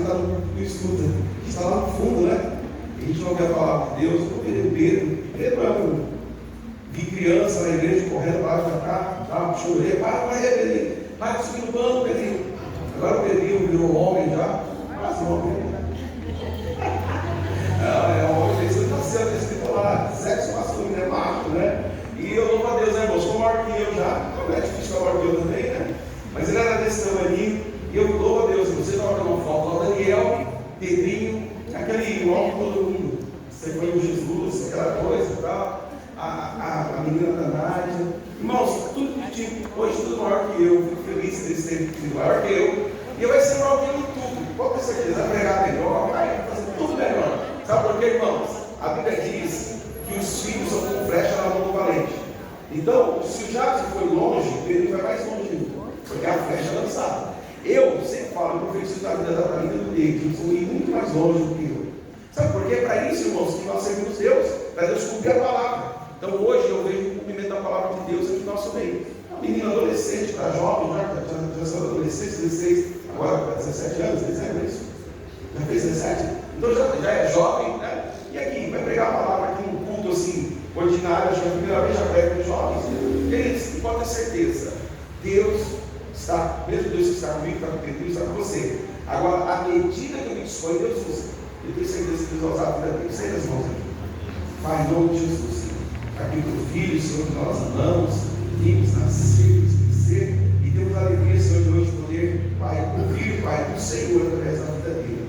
está no estudo, a gente está lá no fundo, né? A gente não quer falar de Deus. Eu vi Pedro era vi criança na igreja correndo lá para cá, chorei, vai, Pedrinho, vai subir no banco, Pedrinho. Agora o Pedrinho virou homem já, quase homem. É um homem, isso está sendo escrito lá, sexo masculino é macho, né? E eu louvo a Deus, né, irmão? Sou maior que eu já, não é difícil falar maior que eu também, né? Mas ele era desse tamanho, e eu louvo a Deus. Você estava dando uma foto lá, Daniel, Pedrinho, aquele igual todo mundo, você foi com Jesus, aquela coisa e tal, a menina da Nádia, irmãos, tudo tipo, hoje tudo maior que eu, fico feliz deles terem sido maior que eu, e vai ser maior que eu em tudo, pode ter certeza, vai pregar melhor, vai fazer tudo melhor. Sabe por quê, irmãos? A Bíblia diz que os filhos são como flecha na mão do valente. Então, se o Jacques foi longe, o Pedro vai mais longe ainda, porque a flecha é lançada. Eu sempre falo, eu profetizo da vida da vida do Deus, eu fui muito mais longe do que eu. Sabe por quê? Para isso, irmãos, que nós servimos Deus, para Deus cumprir a palavra. Então, hoje eu vejo o cumprimento da palavra de Deus aqui no nosso meio. Uma menina adolescente, para jovem, já são adolescentes, 16, agora 17 anos, dezembro, é isso? Já fez 17? Então já é jovem, né? E aqui, vai pregar a palavra aqui num culto assim, ordinário, acho que é a primeira vez já prega com jovens. Eles, pode ter certeza, Deus está, mesmo Deus que está comigo, está com Deus, está com você. Agora, à medida que eu me disponho, Deus usa. Eu tenho certeza que Deus vai usar a vida dele. Sei das mãos aqui. Pai, em nome de Jesus, aqui para o Filho, Senhor, que nós amamos, vimos nascer, crescer, e temos a alegria, Senhor, de hoje poder, Pai, ouvir, Pai, do Senhor através da vida dele.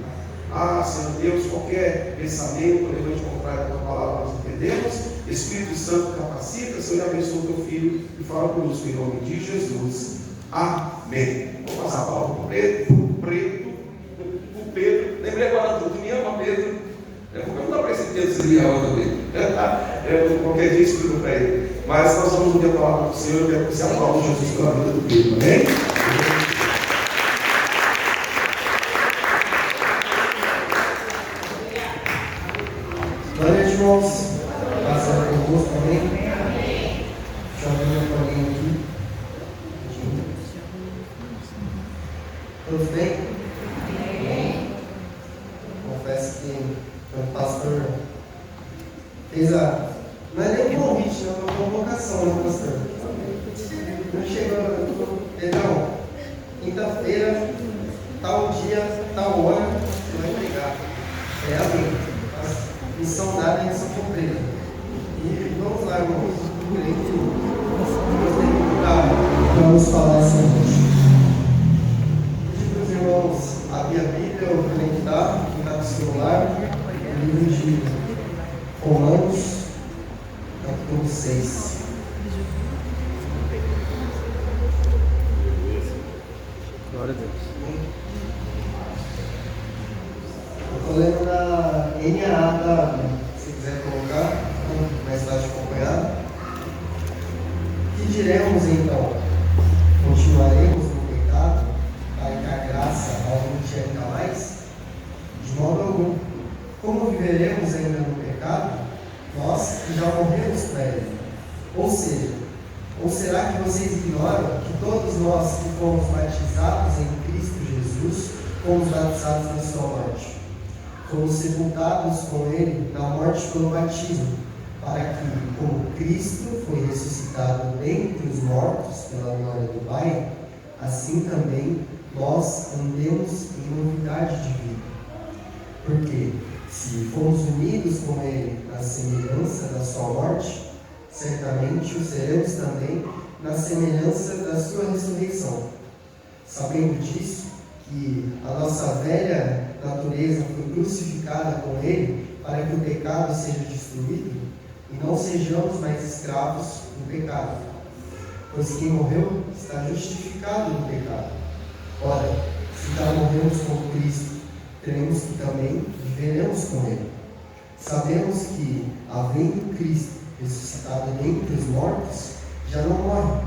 Senhor Deus, qualquer pensamento, por exemplo, contrário da tua palavra, nós entendemos. Espírito Santo capacita, Senhor, e abençoa o teu filho e fala conosco em nome de Jesus. Amém. Vou passar a palavra para o Pedro. Lembrei agora do tu me ama, Pedro. Eu vou perguntar para esse Pedro se ele me ama também. Qualquer dia explico para ele. Mas nós vamos ouvir a palavra do Senhor e quero que você aplaude Jesus pela vida do Pedro. Amém? Glória a irmãos. Passando convosco, amém? Deixa eu abrir para alguém aqui. Todos bem? Amém. Confesso que o pastor fez não é nem um convite, é uma convocação, né, pastor? Não chegou, Pedrão, quinta-feira, tal dia, tal hora, você vai pregar. Amém. Missão dada e missão cumprida. E vamos lá, irmãos. Para nos falar essa noite. Pedir para os irmãos abrir a Bíblia ou conectar, quem está com o celular, o livro de Romanos, capítulo 6. Glória a Deus. Estou lendo na NAA, se quiser colocar, mais fácil de acompanhar. O que diremos então? Continuaremos no pecado para que a graça aumente ainda mais? De modo algum. Como viveremos ainda no pecado, nós que já morremos para ele? Ou seja, ou será que vocês ignoram que todos nós que fomos batizados em Cristo Jesus, fomos batizados na sua morte? Fomos sepultados com ele na morte pelo batismo, para que, como Cristo foi ressuscitado dentre os mortos pela glória do Pai, assim também nós andemos em novidade de vida. Porque, se fomos unidos com ele na semelhança da sua morte, certamente o seremos também na semelhança da sua ressurreição. Sabendo disso, que a nossa velha natureza foi crucificada com ele para que o pecado seja destruído e não sejamos mais escravos do pecado. Pois quem morreu está justificado no pecado. Ora, se já morremos com Cristo, teremos que também viveremos com ele. Sabemos que, havendo Cristo ressuscitado dentre os mortos, já não morre.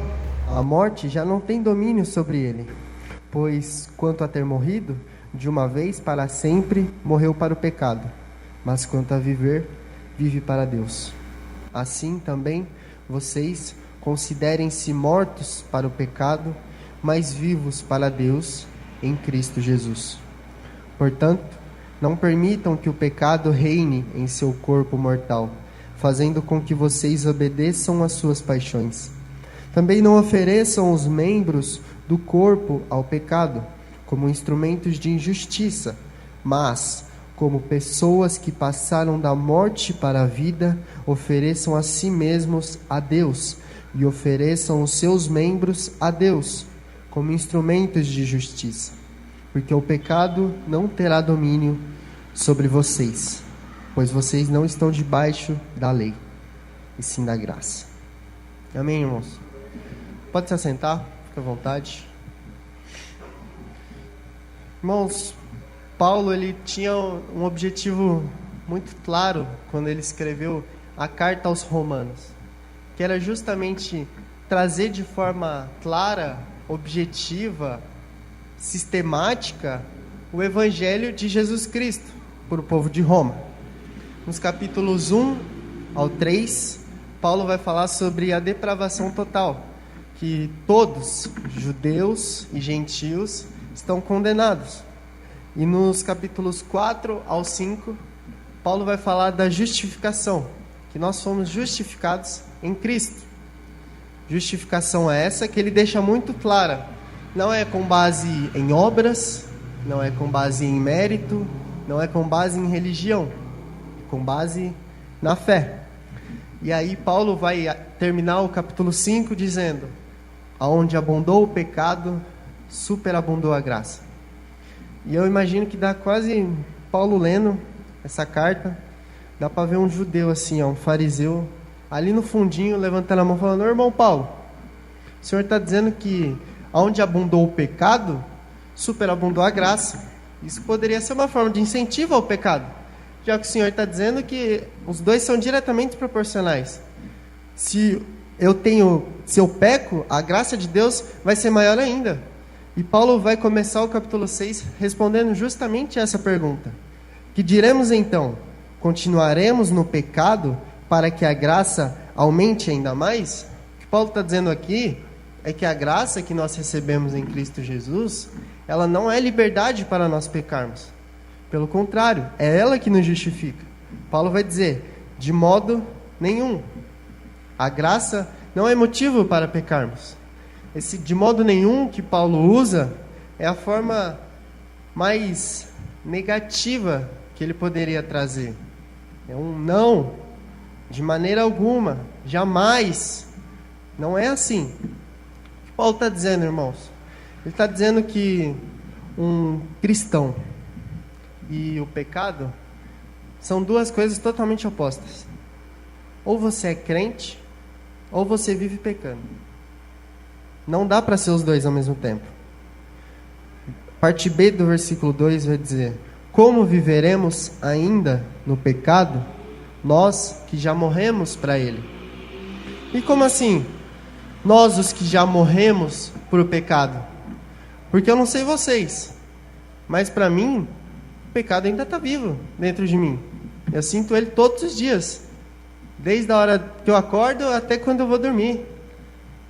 A morte já não tem domínio sobre ele. Pois, quanto a ter morrido, de uma vez para sempre morreu para o pecado, mas quanto a viver, vive para Deus. Assim também vocês considerem-se mortos para o pecado, mas vivos para Deus em Cristo Jesus. Portanto, não permitam que o pecado reine em seu corpo mortal, fazendo com que vocês obedeçam às suas paixões. Também não ofereçam os membros do corpo ao pecado, como instrumentos de injustiça, mas, como pessoas que passaram da morte para a vida, ofereçam a si mesmos a Deus, e ofereçam os seus membros a Deus, como instrumentos de justiça. Porque o pecado não terá domínio sobre vocês, pois vocês não estão debaixo da lei, e sim da graça. Amém, irmãos? Pode se assentar, fica à vontade. Irmãos, Paulo ele tinha um objetivo muito claro quando ele escreveu a carta aos Romanos, que era justamente trazer de forma clara, objetiva, sistemática, o Evangelho de Jesus Cristo para o povo de Roma. Nos capítulos 1 ao 3, Paulo vai falar sobre a depravação total, que todos, judeus e gentios, estão condenados. E nos capítulos 4 ao 5, Paulo vai falar da justificação, que nós fomos justificados em Cristo. Justificação é essa que ele deixa muito clara. Não é com base em obras, não é com base em mérito, não é com base em religião, é com base na fé. E aí Paulo vai terminar o capítulo 5 dizendo: aonde abundou o pecado, superabundou a graça. E eu imagino que dá quase, Paulo lendo essa carta, dá para ver um judeu assim, um fariseu, ali no fundinho, levantando a mão, falando: irmão Paulo, o senhor está dizendo que onde abundou o pecado, superabundou a graça. Isso poderia ser uma forma de incentivo ao pecado, já que o senhor está dizendo que os dois são diretamente proporcionais. Se eu peco, a graça de Deus vai ser maior ainda. E Paulo vai começar o capítulo 6 respondendo justamente essa pergunta. Que diremos então? Continuaremos no pecado para que a graça aumente ainda mais? O que Paulo está dizendo aqui é que a graça que nós recebemos em Cristo Jesus, ela não é liberdade para nós pecarmos. Pelo contrário, é ela que nos justifica. Paulo vai dizer: de modo nenhum. A graça não é motivo para pecarmos. Esse de modo nenhum que Paulo usa é a forma mais negativa que ele poderia trazer. É um não, de maneira alguma, jamais. Não é assim. O que Paulo está dizendo, irmãos? Ele está dizendo que um cristão e o pecado são duas coisas totalmente opostas. Ou você é crente, ou você vive pecando. Não dá para ser os dois ao mesmo tempo. Parte B do versículo 2 vai dizer: como viveremos ainda no pecado, nós que já morremos para ele? E como assim? Nós os que já morremos para o pecado? Porque eu não sei vocês, mas para mim, o pecado ainda está vivo dentro de mim. Eu sinto ele todos os dias, desde a hora que eu acordo até quando eu vou dormir.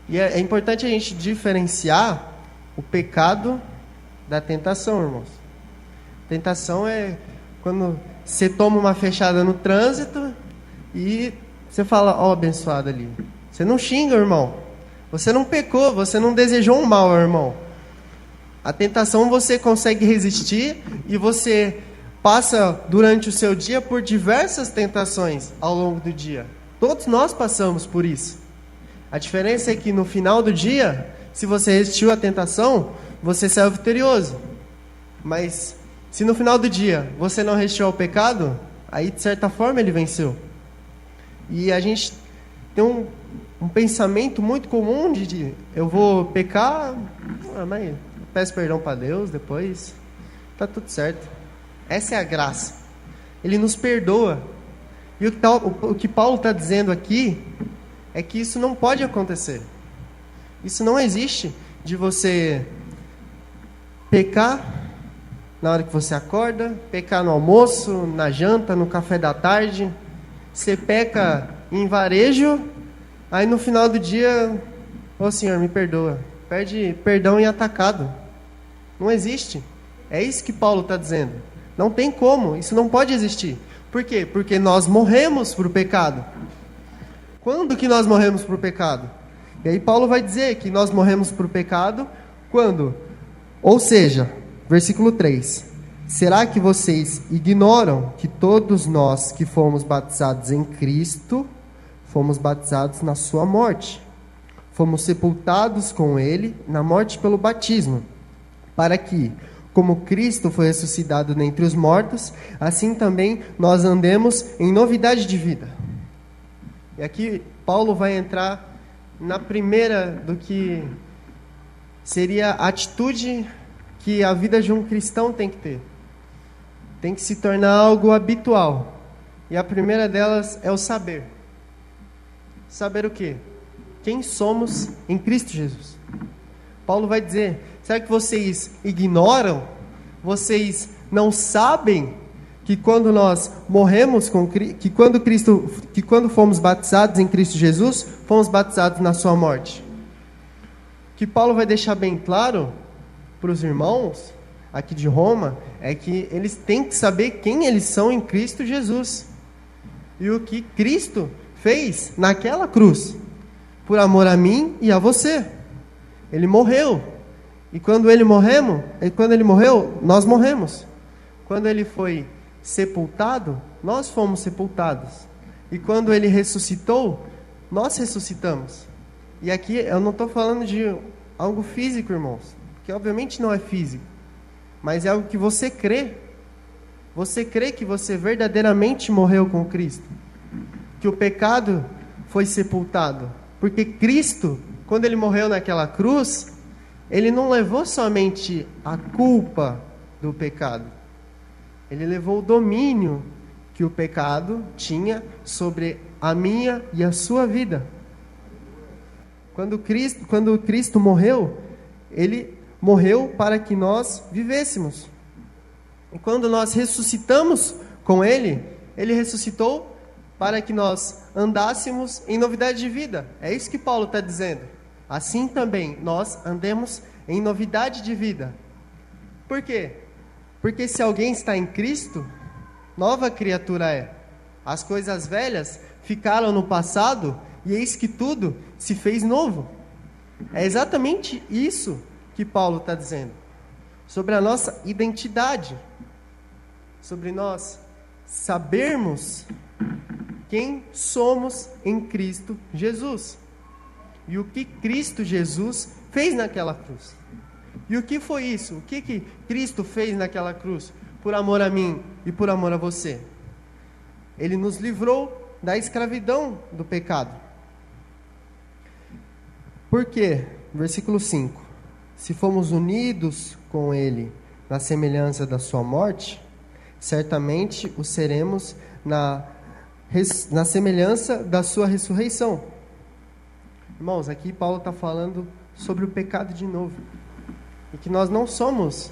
E é importante a gente diferenciar o pecado da tentação, irmãos. Tentação é quando você toma uma fechada no trânsito e você fala: ó, abençoado ali. Você não xinga, irmão. Você não pecou, você não desejou um mal, irmão. A tentação você consegue resistir e você passa durante o seu dia por diversas tentações ao longo do dia. Todos nós passamos por isso. A diferença é que no final do dia, se você resistiu à tentação, você saiu vitorioso. Mas se no final do dia você não resistiu ao pecado, aí de certa forma ele venceu. E a gente tem um pensamento muito comum de eu vou pecar, mas peço perdão para Deus depois, está tudo certo. Essa é a graça. Ele nos perdoa. E o que Paulo está dizendo aqui é que isso não pode acontecer. Isso não existe de você pecar na hora que você acorda, pecar no almoço, na janta, no café da tarde. Você peca em varejo, aí no final do dia, ô Senhor, me perdoa. Pede perdão em atacado. Não existe. É isso que Paulo está dizendo. Não tem como, isso não pode existir. Por quê? Porque nós morremos para o pecado. Quando que nós morremos para o pecado? E aí Paulo vai dizer que nós morremos para o pecado quando? Ou seja, versículo 3. Será que vocês ignoram que todos nós que fomos batizados em Cristo, fomos batizados na sua morte? Fomos sepultados com Ele na morte pelo batismo, para que, como Cristo foi ressuscitado dentre os mortos, assim também nós andemos em novidade de vida. E aqui Paulo vai entrar na primeira do que seria a atitude que a vida de um cristão tem que ter. Tem que se tornar algo habitual. E a primeira delas é o saber. Saber o quê? Quem somos em Cristo Jesus. Paulo vai dizer: será que vocês ignoram? Vocês não sabem que quando nós morremos que quando fomos batizados em Cristo Jesus, fomos batizados na sua morte? O que Paulo vai deixar bem claro para os irmãos aqui de Roma é que eles têm que saber quem eles são em Cristo Jesus e o que Cristo fez naquela cruz por amor a mim e a você. Ele morreu. E quando ele morreu, nós morremos. Quando ele foi sepultado, nós fomos sepultados. E quando ele ressuscitou, nós ressuscitamos. E aqui eu não estou falando de algo físico, irmãos, que obviamente não é físico, mas é algo que você crê. Você crê que você verdadeiramente morreu com Cristo, que o pecado foi sepultado. Porque Cristo, quando ele morreu naquela cruz, ele não levou somente a culpa do pecado. Ele levou o domínio que o pecado tinha sobre a minha e a sua vida. Quando Cristo morreu, ele morreu para que nós vivêssemos. E quando nós ressuscitamos com ele, ele ressuscitou para que nós andássemos em novidade de vida. É isso que Paulo está dizendo. Assim também nós andemos em novidade de vida. Por quê? Porque se alguém está em Cristo, nova criatura é. As coisas velhas ficaram no passado e eis que tudo se fez novo. É exatamente isso que Paulo está dizendo. Sobre a nossa identidade. Sobre nós sabermos quem somos em Cristo Jesus. E o que Cristo Jesus fez naquela cruz. E o que foi isso? O que Cristo fez naquela cruz? Por amor a mim e por amor a você. Ele nos livrou da escravidão do pecado. Por quê? Versículo 5. Se fomos unidos com Ele na semelhança da sua morte, certamente o seremos na semelhança da sua ressurreição. Irmãos, aqui Paulo está falando sobre o pecado de novo. E que nós não somos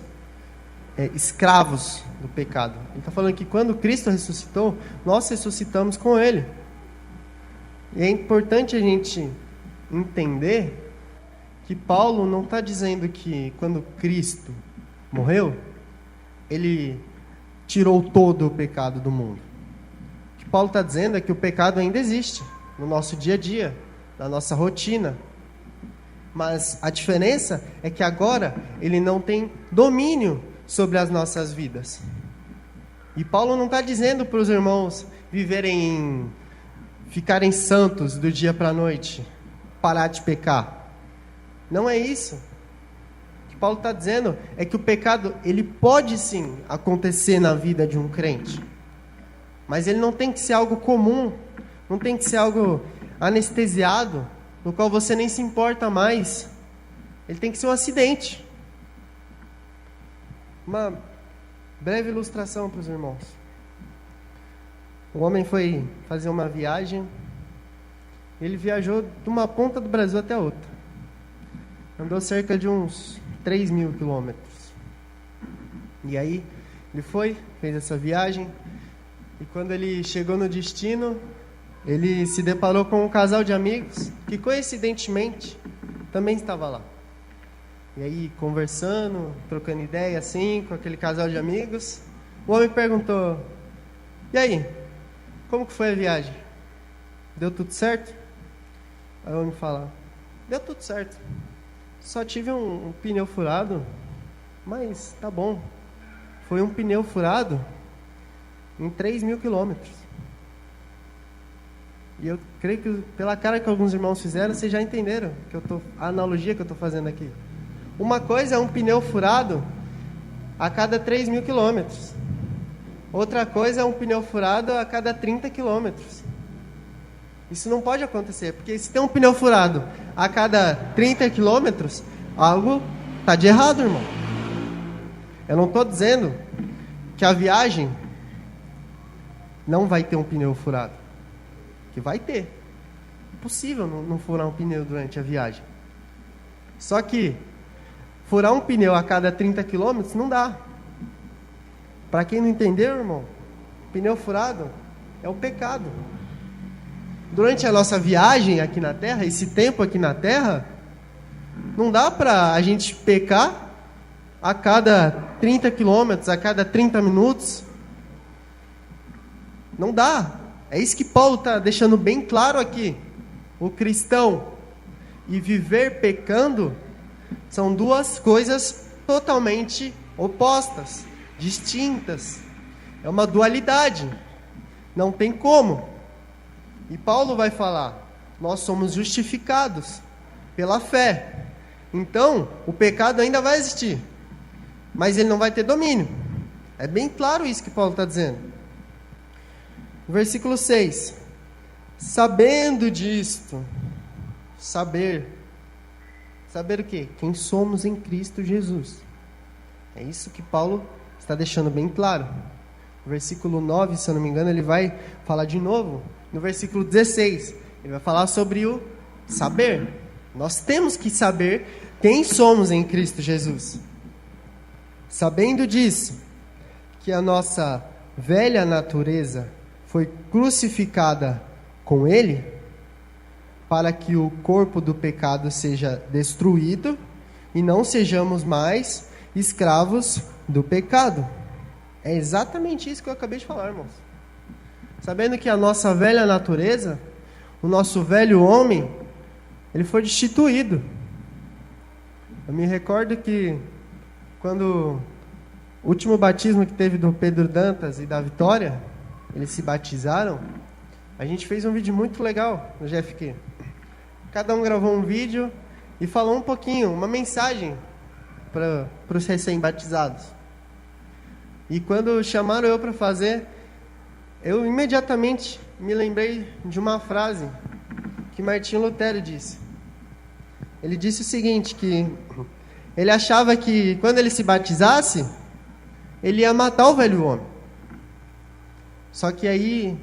escravos do pecado. Ele está falando que quando Cristo ressuscitou, nós ressuscitamos com Ele. E é importante a gente entender que Paulo não está dizendo que quando Cristo morreu, Ele tirou todo o pecado do mundo. O que Paulo está dizendo é que o pecado ainda existe no nosso dia a dia, na nossa rotina. Mas a diferença é que agora ele não tem domínio sobre as nossas vidas. E Paulo não está dizendo para os irmãos ficarem santos do dia para a noite, parar de pecar. Não é isso. O que Paulo está dizendo é que o pecado, ele pode sim acontecer na vida de um crente. Mas ele não tem que ser algo comum, não tem que ser algo anestesiado, no qual você nem se importa mais. Ele tem que ser um acidente. Uma breve ilustração para os irmãos. O homem foi fazer uma viagem. Ele viajou de uma ponta do Brasil até a outra. Andou cerca de uns 3.000 quilômetros. E aí, ele fez essa viagem. E quando ele chegou no destino, ele se deparou com um casal de amigos que, coincidentemente, também estava lá. E aí, conversando, trocando ideia assim, com aquele casal de amigos, o homem perguntou: e aí, como que foi a viagem? Deu tudo certo? Aí o homem fala: deu tudo certo. Só tive um pneu furado, mas tá bom. Foi um pneu furado em 3.000 quilômetros. E eu creio que pela cara que alguns irmãos fizeram, vocês já entenderam a analogia que eu estou fazendo aqui. Uma coisa é um pneu furado a cada 3.000 quilômetros. Outra coisa é um pneu furado a cada 30 quilômetros. Isso não pode acontecer, porque se tem um pneu furado a cada 30 quilômetros, algo está de errado, irmão. Eu não estou dizendo que a viagem não vai ter um pneu furado. Que vai ter. É possível não furar um pneu durante a viagem. Só que furar um pneu a cada 30 quilômetros não dá. Para quem não entendeu, irmão, pneu furado é o pecado. Durante a nossa viagem aqui na Terra, esse tempo aqui na Terra, não dá para a gente pecar a cada 30 quilômetros, a cada 30 minutos. Não dá. É isso que Paulo está deixando bem claro aqui. O cristão e viver pecando são duas coisas totalmente opostas, distintas. É uma dualidade. Não tem como. E Paulo vai falar: nós somos justificados pela fé. Então, o pecado ainda vai existir, mas ele não vai ter domínio. É bem claro isso que Paulo está dizendo. Versículo 6. Sabendo disto. Saber o quê? Quem somos em Cristo Jesus. É isso que Paulo está deixando bem claro. No versículo 9, se eu não me engano, ele vai falar de novo. No versículo 16, ele vai falar sobre o saber. Nós temos que saber quem somos em Cristo Jesus. Sabendo disso, que a nossa velha natureza foi crucificada com Ele, para que o corpo do pecado seja destruído e não sejamos mais escravos do pecado. É exatamente isso que eu acabei de falar, irmãos. Sabendo que a nossa velha natureza, o nosso velho homem, ele foi destituído. Eu me recordo que quando o último batismo que teve do Pedro Dantas e da Vitória, eles se batizaram, a gente fez um vídeo muito legal no GFQ. Cada um gravou um vídeo e falou um pouquinho, uma mensagem para os recém-batizados. E quando chamaram eu para fazer, eu imediatamente me lembrei de uma frase que Martinho Lutero disse. Ele disse o seguinte, que ele achava que quando ele se batizasse, ele ia matar o velho homem. Só que aí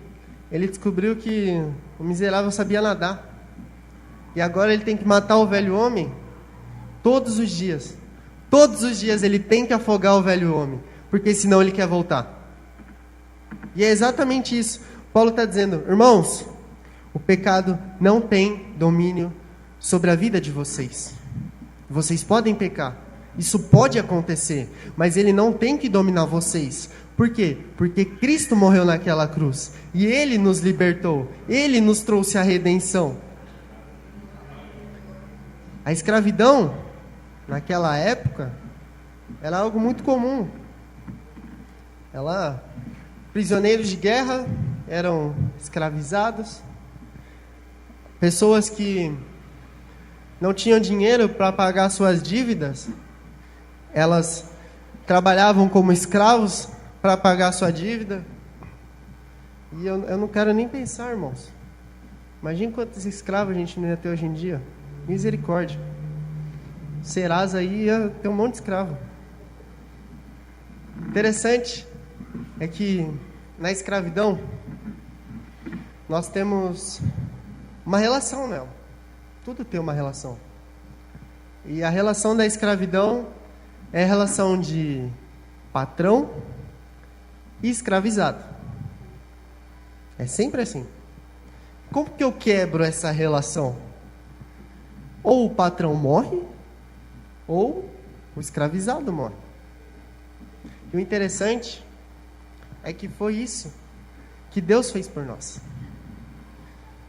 ele descobriu que o miserável sabia nadar. E agora ele tem que matar o velho homem todos os dias. Todos os dias ele tem que afogar o velho homem, porque senão ele quer voltar. E é exatamente isso. Paulo está dizendo: irmãos, o pecado não tem domínio sobre a vida de vocês. Vocês podem pecar. Isso pode acontecer, mas ele não tem que dominar vocês. Por quê? Porque Cristo morreu naquela cruz e Ele nos libertou. Ele nos trouxe a redenção. A escravidão, naquela época, era algo muito comum. Prisioneiros de guerra eram escravizados. Pessoas que não tinham dinheiro para pagar suas dívidas, elas trabalhavam como escravos para pagar sua dívida. E eu não quero nem pensar, irmãos. Imagina quantos escravos a gente não ia ter hoje em dia. Misericórdia. Serasa aí ia ter um monte de escravo. Interessante é que na escravidão nós temos uma relação nela. Tudo tem uma relação. E a relação da escravidão é a relação de patrão e escravizado. É sempre assim. Como que eu quebro essa relação? Ou o patrão morre, ou o escravizado morre. E o interessante é que foi isso que Deus fez por nós.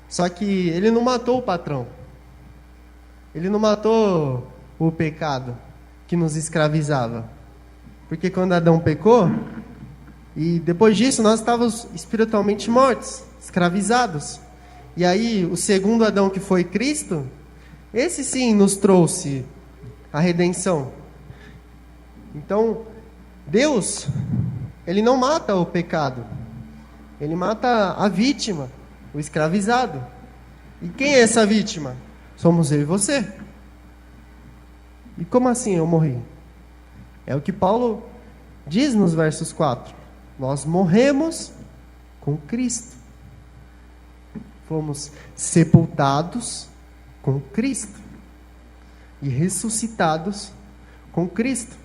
Só que Ele não matou o patrão. Ele não matou o pecado que nos escravizava. Porque quando Adão pecou, e depois disso nós estávamos espiritualmente mortos, escravizados. E aí o segundo Adão, que foi Cristo, esse sim nos trouxe a redenção. Então, Deus, Ele não mata o pecado. Ele mata a vítima, o escravizado. E quem é essa vítima? Somos eu e você. E como assim eu morri? É o que Paulo diz nos versos 4. Nós morremos com Cristo. Fomos sepultados com Cristo. E ressuscitados com Cristo.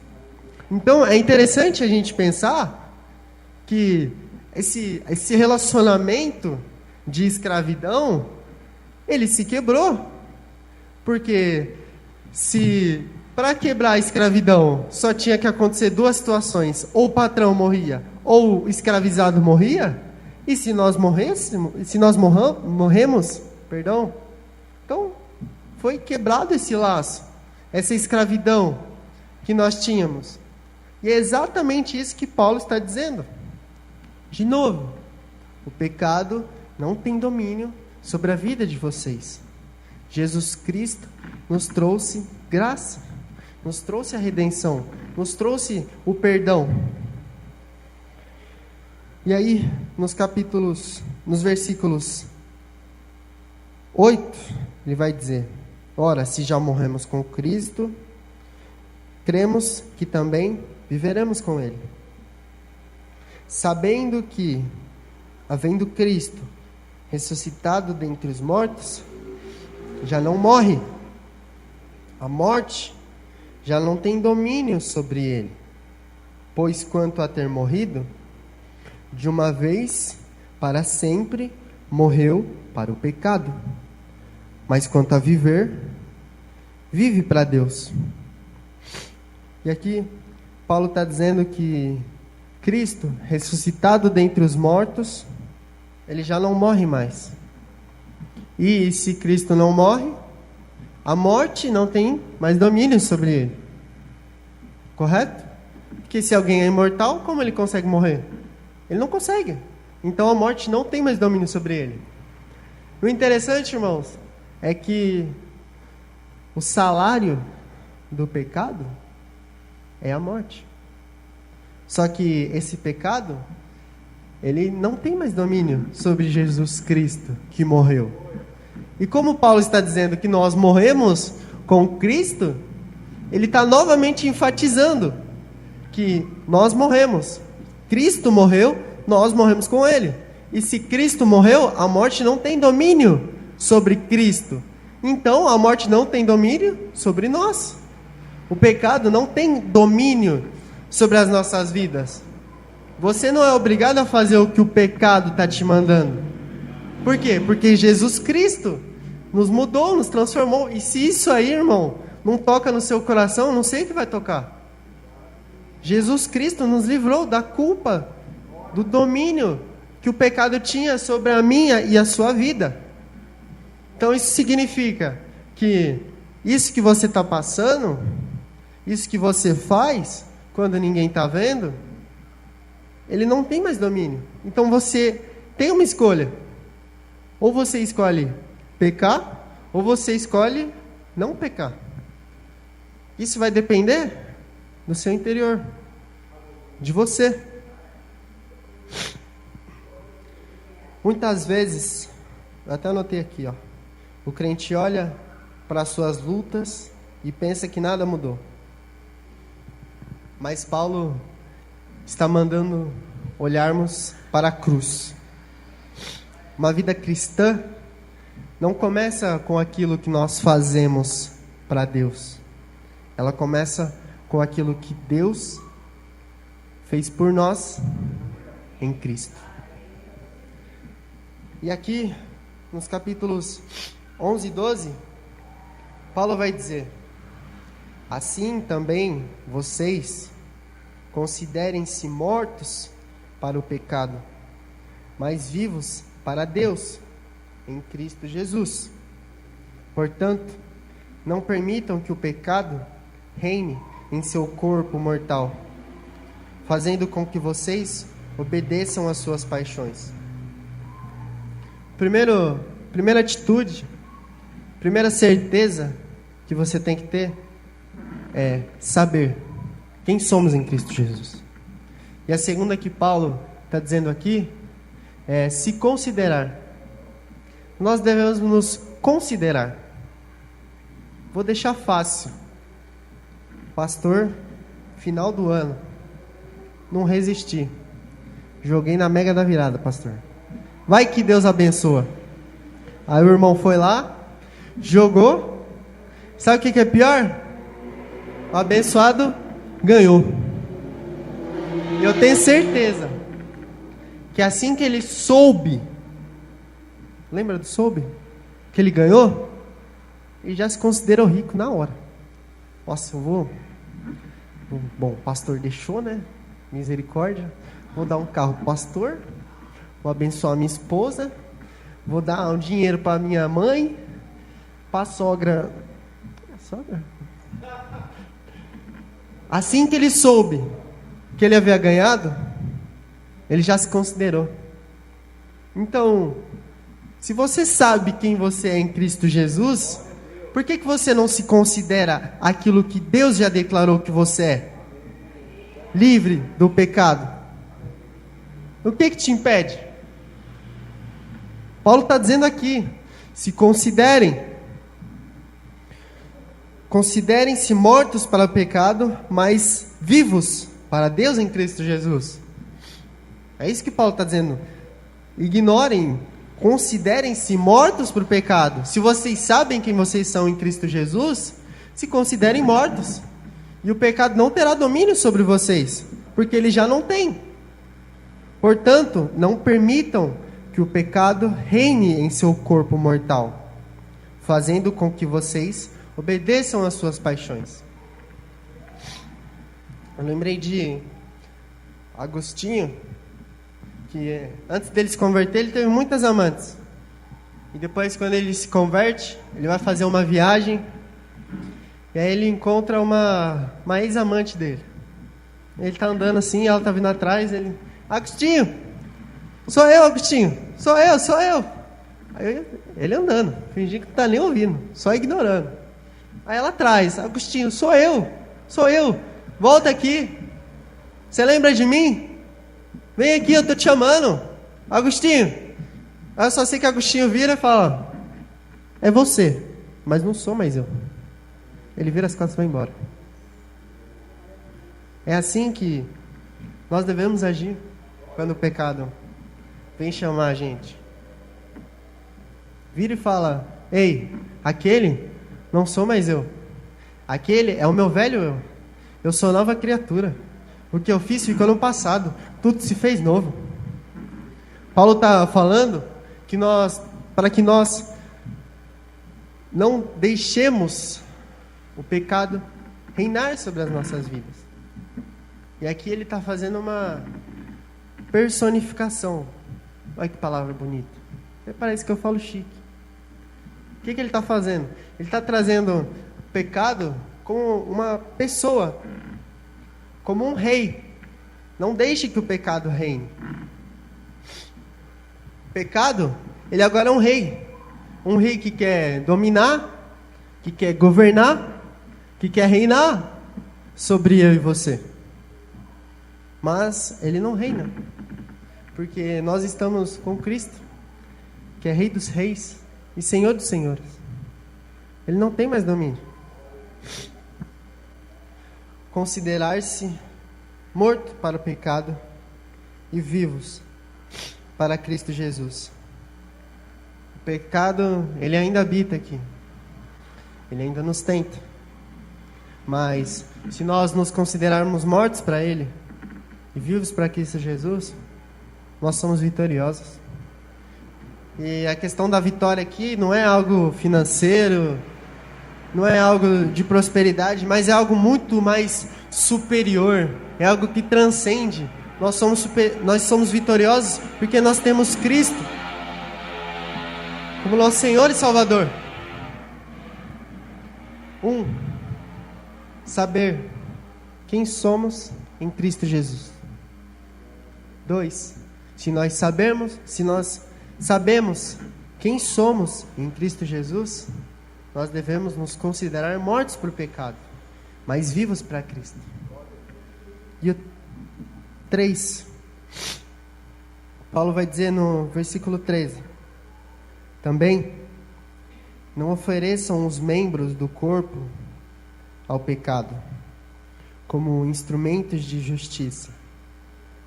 Então é interessante a gente pensar que esse relacionamento de escravidão, ele se quebrou. Porque se para quebrar a escravidão só tinha que acontecer duas situações: ou o patrão morria, ou o escravizado morria. E se nós morremos, então foi quebrado esse laço, essa escravidão que nós tínhamos. E é exatamente isso que Paulo está dizendo. De novo, o pecado não tem domínio sobre a vida de vocês. Jesus Cristo nos trouxe graça, nos trouxe a redenção, nos trouxe o perdão. E aí, nos versículos 8, ele vai dizer: ora, se já morremos com Cristo, cremos que também viveremos com Ele. Sabendo que, havendo Cristo ressuscitado dentre os mortos, já não morre. A morte já não tem domínio sobre ele. Pois quanto a ter morrido, de uma vez para sempre morreu para o pecado. Mas quanto a viver, vive para Deus. E aqui Paulo está dizendo que Cristo, ressuscitado dentre os mortos, ele já não morre mais. E se Cristo não morre, a morte não tem mais domínio sobre ele. Correto? Porque se alguém é imortal, como ele consegue morrer? Ele não consegue. Então a morte não tem mais domínio sobre ele. O interessante, irmãos, é que o salário do pecado é a morte. Só que esse pecado, ele não tem mais domínio sobre Jesus Cristo que morreu. E como Paulo está dizendo que nós morremos com Cristo, ele está novamente enfatizando que nós morremos. Cristo morreu, nós morremos com Ele. E se Cristo morreu, a morte não tem domínio sobre Cristo. Então a morte não tem domínio sobre nós. O pecado não tem domínio sobre as nossas vidas. Você não é obrigado a fazer o que o pecado está te mandando. Por quê? Porque Jesus Cristo nos mudou, nos transformou. E se isso aí, irmão, não toca no seu coração, eu não sei o que vai tocar. Jesus Cristo nos livrou da culpa, do domínio que o pecado tinha sobre a minha e a sua vida. Então isso significa que isso que você está passando, isso que você faz quando ninguém está vendo, ele não tem mais domínio. Então você tem uma escolha. Ou você escolhe pecar, ou você escolhe não pecar. Isso vai depender do seu interior, de você. Muitas vezes, eu até anotei aqui, o crente olha para as suas lutas e pensa que nada mudou. Mas Paulo está mandando olharmos para a cruz. Uma vida cristã não começa com aquilo que nós fazemos para Deus. Ela começa com aquilo que Deus fez por nós em Cristo. E aqui, nos capítulos 11 e 12, Paulo vai dizer: Assim também vocês considerem-se mortos para o pecado, mas vivos para Deus em Cristo Jesus. Portanto, não permitam que o pecado reine em seu corpo mortal, fazendo com que vocês obedeçam às suas paixões. Primeira atitude, primeira certeza que você tem que ter é saber quem somos em Cristo Jesus. E a segunda que Paulo está dizendo aqui é se considerar. Nós devemos nos considerar. Vou deixar fácil. Pastor, final do ano, não resisti. Joguei na mega da virada, pastor. Vai que Deus abençoa. Aí o irmão foi lá, jogou. Sabe o que é pior? O abençoado ganhou. E eu tenho certeza que assim que ele soube, lembra do soube? Que ele ganhou, ele já se considerou rico na hora. Nossa, eu vou... Bom, o pastor deixou, né? Misericórdia. Vou dar um carro pro pastor. Vou abençoar minha esposa. Vou dar um dinheiro para minha mãe. Para a sogra. Sogra? Assim que ele soube que ele havia ganhado, ele já se considerou. Então, se você sabe quem você é em Cristo Jesus, por que você não se considera aquilo que Deus já declarou que você é? Livre do pecado. O que te impede? Paulo está dizendo aqui, se considerem. Considerem-se mortos para o pecado, mas vivos para Deus em Cristo Jesus. É isso que Paulo está dizendo. Ignorem, considerem-se mortos para o pecado. Se vocês sabem quem vocês são em Cristo Jesus, se considerem mortos. E o pecado não terá domínio sobre vocês, porque ele já não tem. Portanto, não permitam que o pecado reine em seu corpo mortal, fazendo com que vocês obedeçam às suas paixões. Eu lembrei de Agostinho, que antes dele se converter, ele teve muitas amantes. E depois, quando ele se converte, ele vai fazer uma viagem, e aí ele encontra uma ex-amante dele. Ele está andando assim, ela está vindo atrás, ele... Agostinho! Sou eu, Agostinho! Sou eu! Aí ele andando, fingindo que não está nem ouvindo, só ignorando. Aí ela atrás, Agostinho, sou eu, volta aqui, você lembra de mim? Vem aqui, eu tô te chamando, Agostinho. Aí eu só sei que Agostinho vira e fala, é você, mas não sou mais eu. Ele vira as costas e vai embora. É assim que nós devemos agir quando o pecado vem chamar a gente. Vira e fala, ei, aquele não sou mais eu. Aquele é o meu velho eu. Eu sou nova criatura. O que eu fiz ficou no passado. Tudo se fez novo. Paulo está falando que para que nós não deixemos o pecado reinar sobre as nossas vidas. E aqui ele está fazendo uma personificação. Olha que palavra bonita. Até parece que eu falo chique. O que ele está fazendo? Ele está trazendo o pecado como uma pessoa, como um rei. Não deixe que o pecado reine. O pecado, ele agora é um rei. Um rei que quer dominar, que quer governar, que quer reinar sobre eu e você. Mas ele não reina, porque nós estamos com Cristo, que é Rei dos Reis e Senhor dos Senhores. Ele não tem mais domínio. Considerar-se morto para o pecado e vivos para Cristo Jesus. O pecado, ele ainda habita aqui. Ele ainda nos tenta. Mas se nós nos considerarmos mortos para ele e vivos para Cristo Jesus, nós somos vitoriosos. E a questão da vitória aqui não é algo financeiro, não é algo de prosperidade, mas é algo muito mais superior, é algo que transcende. Nós somos vitoriosos porque nós temos Cristo como nosso Senhor e Salvador. Saber quem somos em Cristo Jesus. 2, se nós sabemos quem somos em Cristo Jesus, nós devemos nos considerar mortos por pecado, mas vivos para Cristo. E o 3, Paulo vai dizer no versículo 13: também não ofereçam os membros do corpo ao pecado como instrumentos de justiça,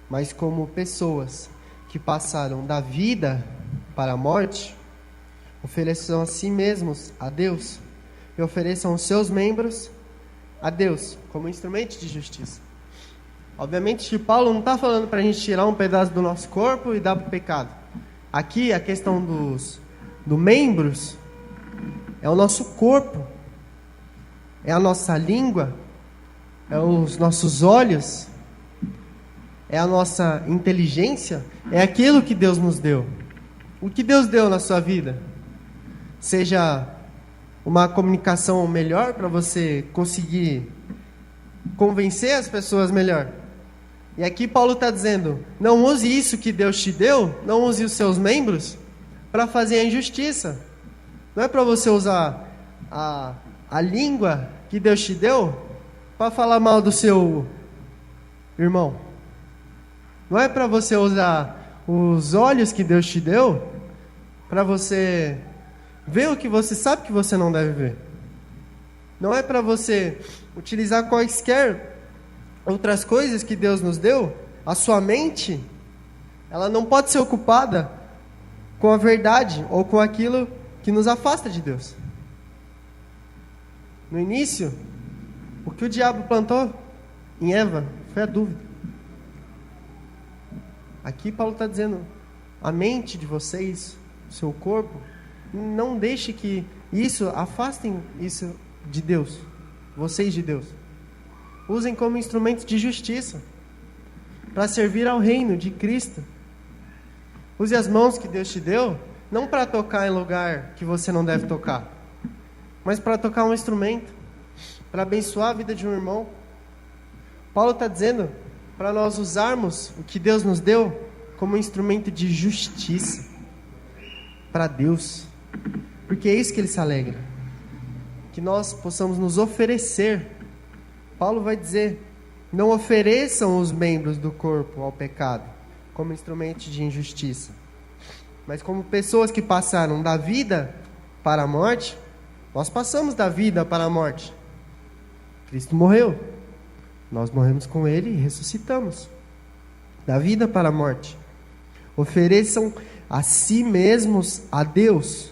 mas como pessoas que passaram da vida para a morte. Ofereçam a si mesmos a Deus e ofereçam os seus membros a Deus como instrumento de justiça. Obviamente que Paulo não está falando para a gente tirar um pedaço do nosso corpo e dar para o pecado. Aqui a questão dos membros é o nosso corpo, é a nossa língua, é os nossos olhos, é a nossa inteligência, é aquilo que Deus nos deu. O que Deus deu na sua vida? Seja uma comunicação melhor para você conseguir convencer as pessoas melhor. E aqui Paulo está dizendo, não use isso que Deus te deu, não use os seus membros para fazer a injustiça. Não é para você usar a língua que Deus te deu para falar mal do seu irmão. Não é para você usar os olhos que Deus te deu para você ver o que você sabe que você não deve ver. Não é para você utilizar quaisquer outras coisas que Deus nos deu. A sua mente, ela não pode ser ocupada com a verdade ou com aquilo que nos afasta de Deus. No início, o que o diabo plantou em Eva foi a dúvida. Aqui Paulo está dizendo, a mente de vocês, o seu corpo, não deixe que isso, afastem isso de Deus, vocês de Deus. Usem como instrumentos de justiça, para servir ao reino de Cristo. Use as mãos que Deus te deu, não para tocar em lugar que você não deve tocar, mas para tocar um instrumento, para abençoar a vida de um irmão. Paulo está dizendo para nós usarmos o que Deus nos deu como instrumento de justiça para Deus, porque é isso que Ele se alegra, que nós possamos nos oferecer. Paulo vai dizer, não ofereçam os membros do corpo ao pecado como instrumento de injustiça, mas como pessoas que passaram da vida para a morte. Nós passamos da vida para a morte. Cristo morreu, nós morremos com Ele e ressuscitamos da vida para a morte. Ofereçam a si mesmos a Deus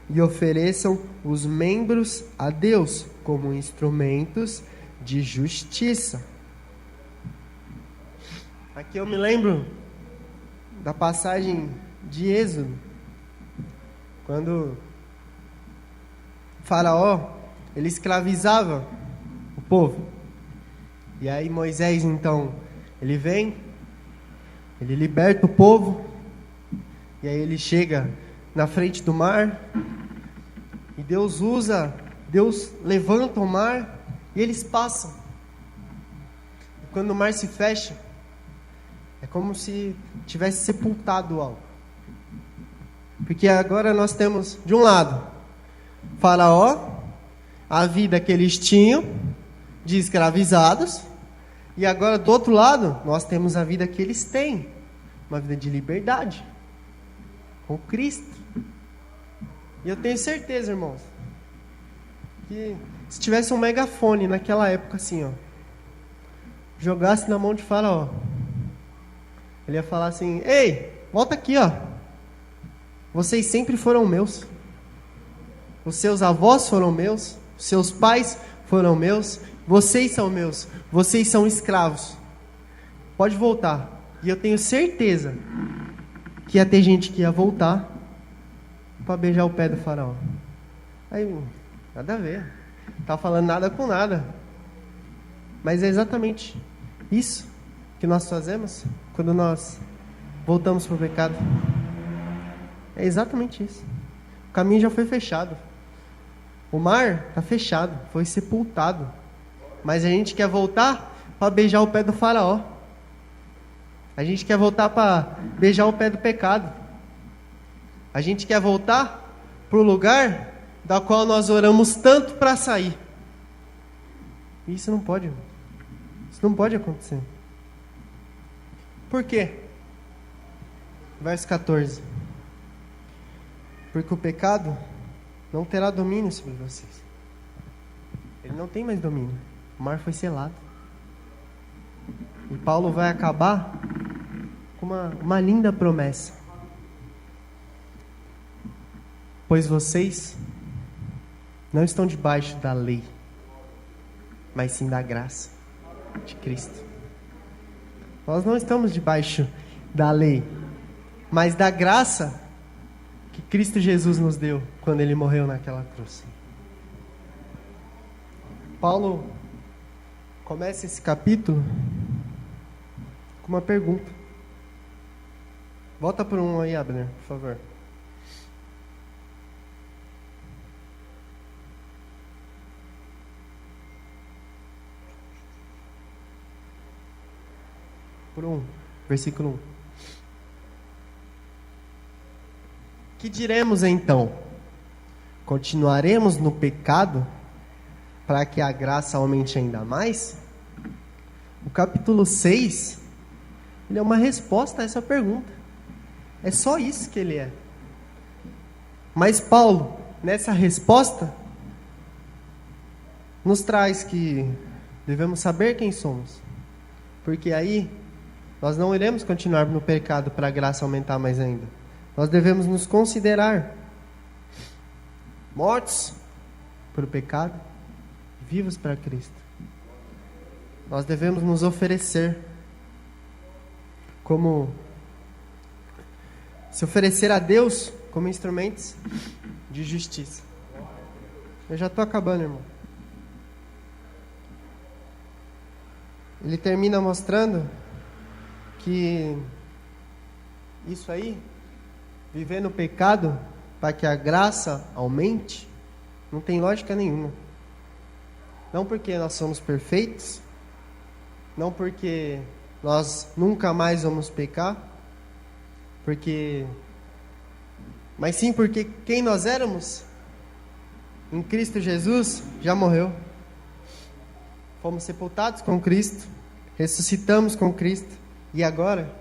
e ofereçam os membros a Deus como instrumentos de justiça. Aqui eu me lembro da passagem de Êxodo, quando Faraó, ele escravizava o povo. E aí Moisés, então, ele vem, ele liberta o povo, e aí ele chega na frente do mar, e Deus levanta o mar, e eles passam. E quando o mar se fecha, é como se tivesse sepultado algo. Porque agora nós temos, de um lado, Faraó, a vida que eles tinham de escravizados, e agora do outro lado, nós temos a vida que eles têm, uma vida de liberdade, com Cristo. E eu tenho certeza, irmãos, que se tivesse um megafone naquela época assim, ó, jogasse na mão de Faraó, ele ia falar assim, ei, volta aqui, ó, vocês sempre foram meus, os seus avós foram meus, os seus pais foram meus, vocês são meus, vocês são escravos, pode voltar. E eu tenho certeza que ia ter gente que ia voltar para beijar o pé do Faraó. Aí Nada a ver. Não tá falando nada com nada. Mas é exatamente isso que nós fazemos quando nós voltamos para o pecado. É exatamente isso. O caminho já foi fechado. O mar está fechado, foi sepultado. Mas a gente quer voltar para beijar o pé do faraó. A gente quer voltar para beijar o pé do pecado. A gente quer voltar para o lugar da qual nós oramos tanto para sair. Isso não pode. Isso não pode acontecer. Por quê? Verso 14. Porque o pecado não terá domínio sobre vocês. Ele não tem mais domínio. O mar foi selado. E Paulo vai acabar com uma linda promessa. Pois vocês não estão debaixo da lei, mas sim da graça de Cristo. Nós não estamos debaixo da lei, mas da graça que Cristo Jesus nos deu quando Ele morreu naquela cruz. Paulo começa esse capítulo com uma pergunta. Volta por um aí, Abner, por favor. Por 1, versículo 1. Que diremos então? Continuaremos no pecado para que a graça aumente ainda mais? O capítulo 6, ele é uma resposta a essa pergunta. É só isso que ele é. Mas Paulo, nessa resposta, nos traz que devemos saber quem somos. Porque aí nós não iremos continuar no pecado para a graça aumentar mais ainda. Nós devemos nos considerar mortos para o pecado, vivos para Cristo. Nós devemos nos oferecer se oferecer a Deus como instrumentos de justiça. Eu já estou acabando, irmão. Ele termina mostrando que isso aí, viver no pecado para que a graça aumente, não tem lógica nenhuma. Não porque nós somos perfeitos, não porque nós nunca mais vamos pecar, mas sim porque quem nós éramos em Cristo Jesus já morreu. Fomos sepultados com Cristo, ressuscitamos com Cristo e agora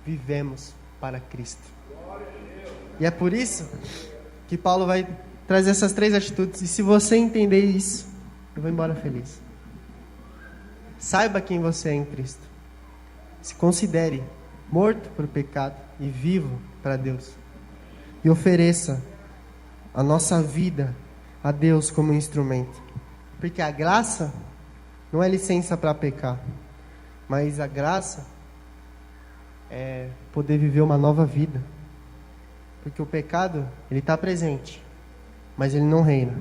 vivemos para Cristo. E é por isso que Paulo vai trazer essas 3 atitudes. E se você entender isso, eu vou embora feliz. Saiba quem você é em Cristo. Se considere morto para o pecado e vivo para Deus. E ofereça a nossa vida a Deus como instrumento. Porque a graça não é licença para pecar, mas a graça é poder viver uma nova vida. Porque o pecado, ele está presente, mas ele não reina.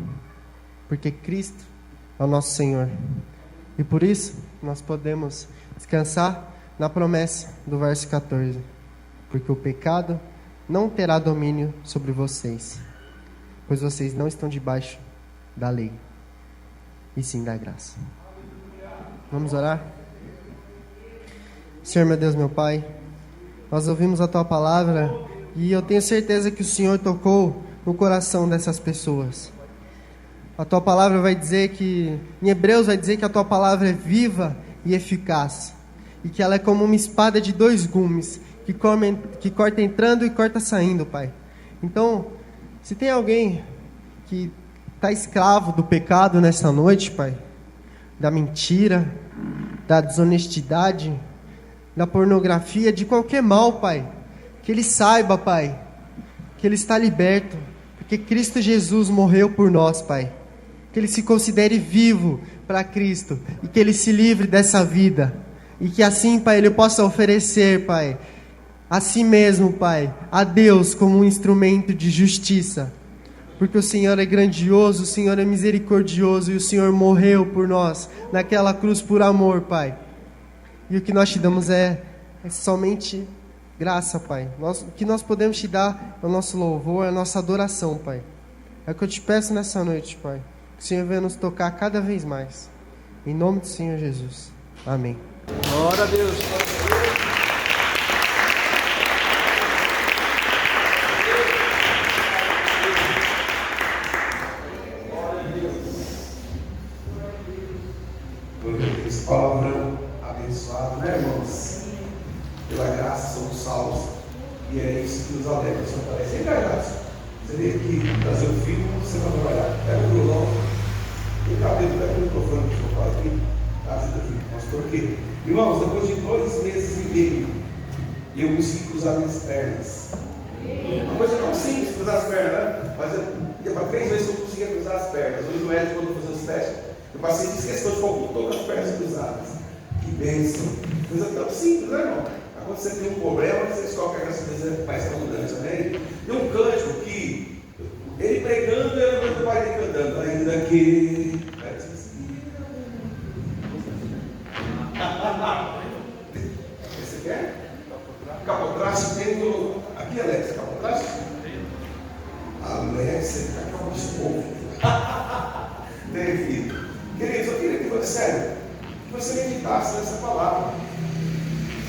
Porque Cristo é o nosso Senhor. E por isso, nós podemos descansar na promessa do verso 14. Porque o pecado não terá domínio sobre vocês, pois vocês não estão debaixo da lei, e sim da graça. Vamos orar? Senhor, meu Deus, meu Pai, nós ouvimos a Tua palavra e eu tenho certeza que o Senhor tocou no coração dessas pessoas. A Tua palavra vai dizer que, em Hebreus vai dizer que a Tua palavra é viva e eficaz, e que ela é como uma espada de 2 gumes, que corta entrando e corta saindo, Pai. Então, se tem alguém que está escravo do pecado nessa noite, Pai, da mentira, da desonestidade, da pornografia, de qualquer mal, Pai, que ele saiba, Pai, que ele está liberto, porque Cristo Jesus morreu por nós, Pai. Que ele se considere vivo para Cristo e que ele se livre dessa vida. E que assim, Pai, ele possa oferecer, Pai, a si mesmo, Pai, a Deus como um instrumento de justiça. porque o Senhor é grandioso, o Senhor é misericordioso e o Senhor morreu por nós naquela cruz por amor, Pai. E o que nós te damos é somente graça, Pai. O que nós podemos te dar é o nosso louvor, é a nossa adoração, Pai. É o que eu te peço nessa noite, Pai. Que o Senhor venha nos tocar cada vez mais. Em nome do Senhor Jesus. Amém. Glória a Deus. Esse palavrão abençoado, né, irmãos? Pela graça somos salvos. E é isso que nos alegra. Isso parece verdade. Você vem aqui trazer o filho, você vai trabalhar. Pega o violão, o cabelo, pega o microfone que eu falo aqui. Ajuda aqui, pastor aqui. Irmãos, depois de 2 meses e meio, eu consegui cruzar minhas pernas. Uma coisa tão simples, cruzar as pernas, né? Mas eu para 3 vezes eu não conseguia cruzar as pernas. Hoje o médico, quando eu fazia os testes, eu passei de questão de como estou com as pernas cruzadas. Que bênção. Coisa tão simples, né, irmão? Quando você tem um problema, você escolhe a graça de Deus mais abundante também. Tem um cântico que ele pregando, ele vai cantando, ainda que. Você quer? Capotraste tem do. Aqui, Alex, capotraste? Alex, você está com um povo. Tem, filho. Queridos, eu queria que você, sério, que você meditasse nessa palavra.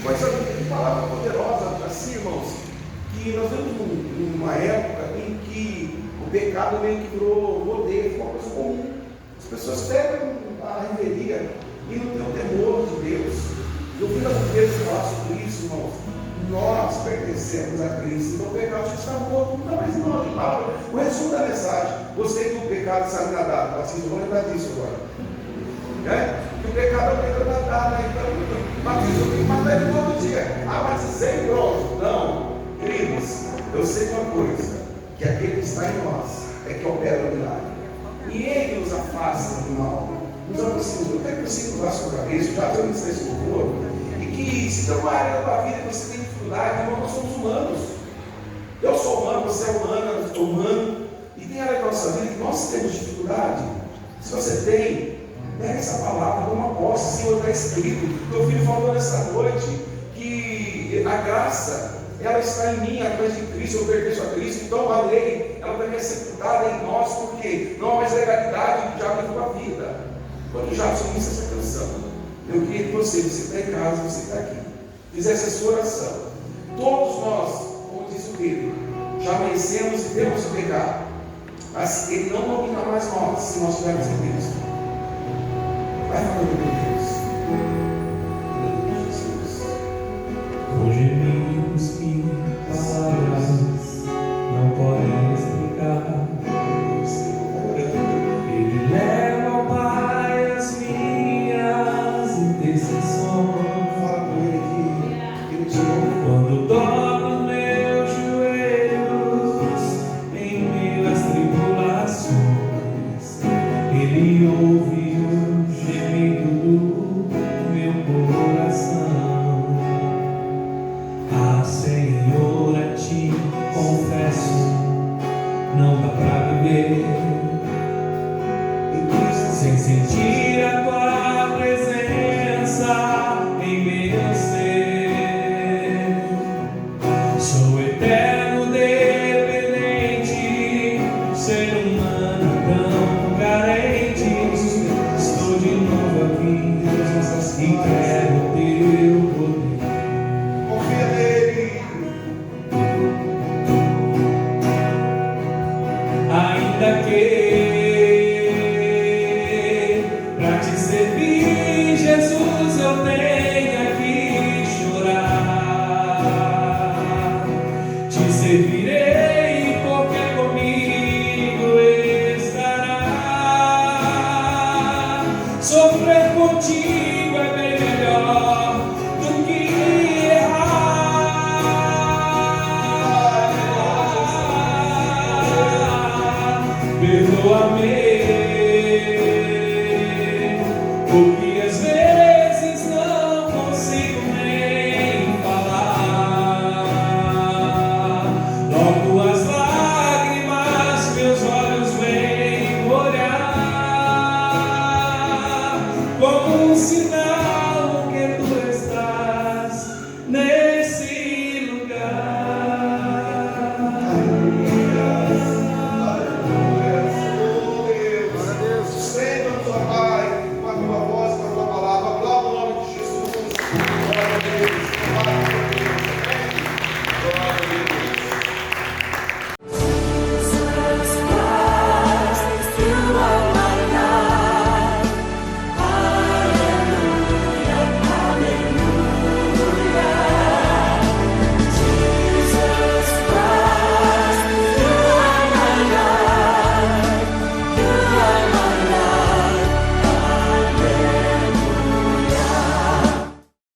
Coisa de palavra poderosa, assim, irmãos, que nós vivemos numa época em que o pecado meio que virou poder, ficou uma coisa comum. As pessoas pegam a revelia e não tem o temor de Deus. Eu vi nas vezes falar sobre isso, irmãos. Nós pertencemos a Cristo, então o pecado já está morto, não mais não de palavra. O resumo da mensagem: gostei do pecado sabe nadar, assim, vamos lembrar disso agora. Que o pecado é o pecado nadar, né? Então, batismo tem que matar ele todo dia. Batizei, pronto. Não, queridos, eu sei uma coisa: que aquele que está em nós é que opera o milagre. E ele nos afasta do mal, nos aproxima. Eu quero que você curvar a sua cabeça, já tenho esse louvor, e que se tem uma área da tua vida que você tem dificuldade, irmão, nós somos humanos. Eu sou humano, você é humano, eu sou humano, e tem área da nossa vida que nós temos dificuldade. Se você tem, pega essa palavra como aposta, Senhor, está escrito. Meu filho falou nessa noite que a graça, ela está em mim, através de Cristo, eu pertenço a Cristo. Então a lei, ela vai ser sepultada em nós, porque não há mais legalidade, já levou a vida. Quando já assumisse essa canção, eu queria que você está em casa, você está aqui, fizesse a sua oração. Todos nós, como diz o Pedro, já amanhecemos e temos o pecado, mas ele não domina mais nós, se nós estivermos em Cristo. Vai falando com Deus. Jesus. Com gemidos que palavras não podem explicar. Ele leva ao Pai as minhas intercessões. Fala com ele aqui. Ele te ouve. Quando dobro meus joelhos em meio às tribulações, Ele ouve Senhor, a ti confesso, não dá pra viver sem sentir a tua presença em meu ser. Sou eterno dependente, ser humano tão carente. Estou de novo aqui e quero teu poder. Confia nele. Ainda que pra te servir, Jesus, eu tenha que chorar. Te servirei porque comigo estará. Sofrer contigo é bem melhor do que errar. Perdoa-me.